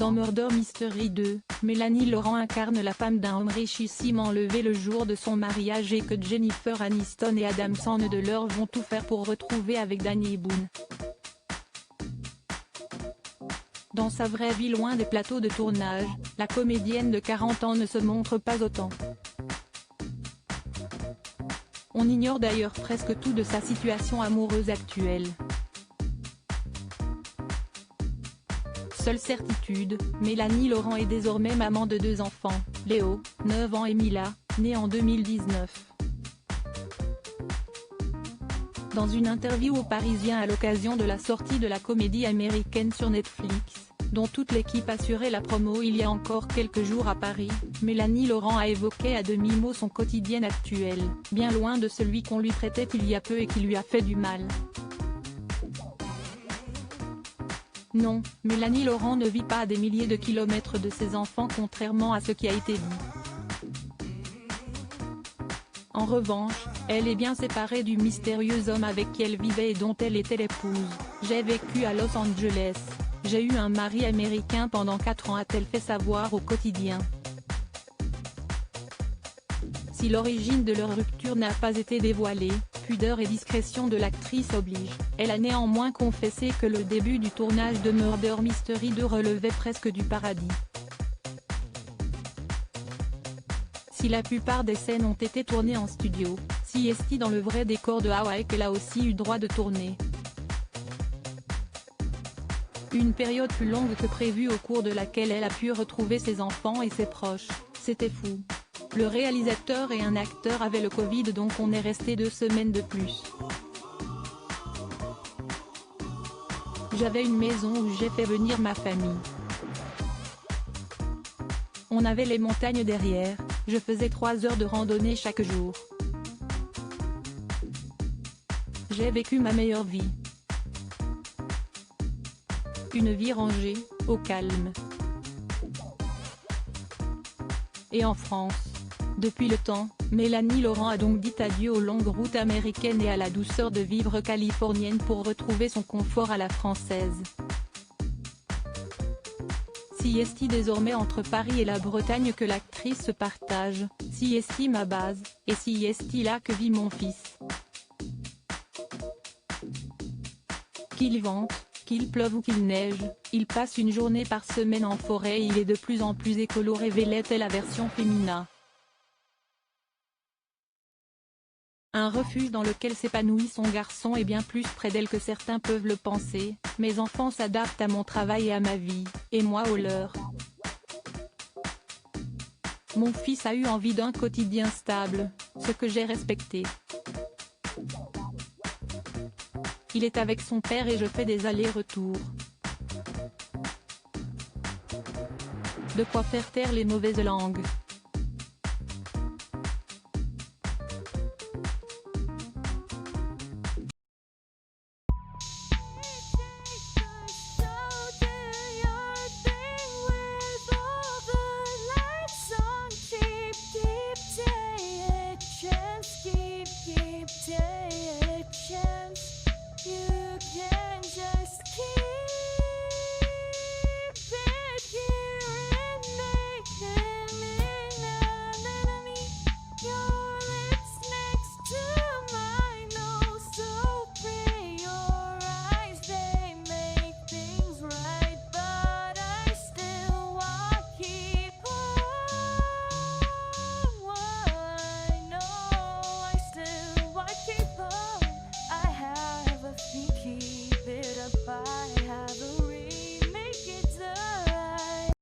Dans Murder Mystery 2, Mélanie Laurent incarne la femme d'un homme richissime enlevé le jour de son mariage et que Jennifer Aniston et Adam Sandler vont tout faire pour retrouver avec Danny Boone. Dans sa vraie vie loin des plateaux de tournage, la comédienne de 40 ans ne se montre pas autant. On ignore d'ailleurs presque tout de sa situation amoureuse actuelle. Seule certitude, Mélanie Laurent est désormais maman de 2 enfants, Léo, 9 ans et Mila, née en 2019. Dans une interview au Parisien à l'occasion de la sortie de la comédie américaine sur Netflix, dont toute l'équipe assurait la promo il y a encore quelques jours à Paris, Mélanie Laurent a évoqué à demi-mot son quotidien actuel, bien loin de celui qu'on lui prêtait il y a peu et qui lui a fait du mal. Non, Mélanie Laurent ne vit pas à des milliers de kilomètres de ses enfants contrairement à ce qui a été dit. En revanche, elle est bien séparée du mystérieux homme avec qui elle vivait et dont elle était l'épouse. J'ai vécu à Los Angeles. J'ai eu un mari américain pendant 4 ans, a-t-elle fait savoir au quotidien. Si l'origine de leur rupture n'a pas été dévoilée, pudeur et discrétion de l'actrice oblige, elle a néanmoins confessé que le début du tournage de Murder Mystery 2 relevait presque du paradis. Si la plupart des scènes ont été tournées en studio, si est-il dans le vrai décor de Hawaï qu'elle a aussi eu droit de tourner. Une période plus longue que prévu au cours de laquelle elle a pu retrouver ses enfants et ses proches, c'était fou. Le réalisateur et un acteur avaient le Covid donc on est resté 2 semaines de plus. J'avais une maison où j'ai fait venir ma famille. On avait les montagnes derrière, je faisais 3 heures de randonnée chaque jour. J'ai vécu ma meilleure vie. Une vie rangée, au calme. Et en France, depuis le temps, Mélanie Laurent a donc dit adieu aux longues routes américaines et à la douceur de vivre californienne pour retrouver son confort à la française. Si est-il désormais entre Paris et la Bretagne que l'actrice se partage, si est-il ma base, et si est-il là que vit mon fils. Qu'il vente, qu'il pleuve ou qu'il neige, il passe une journée par semaine en forêt et il est de plus en plus écolo, révélait-elle la version féminin. Un refuge dans lequel s'épanouit son garçon est bien plus près d'elle que certains peuvent le penser. Mes enfants s'adaptent à mon travail et à ma vie, et moi au leur. Mon fils a eu envie d'un quotidien stable, ce que j'ai respecté. Il est avec son père et je fais des allers-retours. De quoi faire taire les mauvaises langues. Keep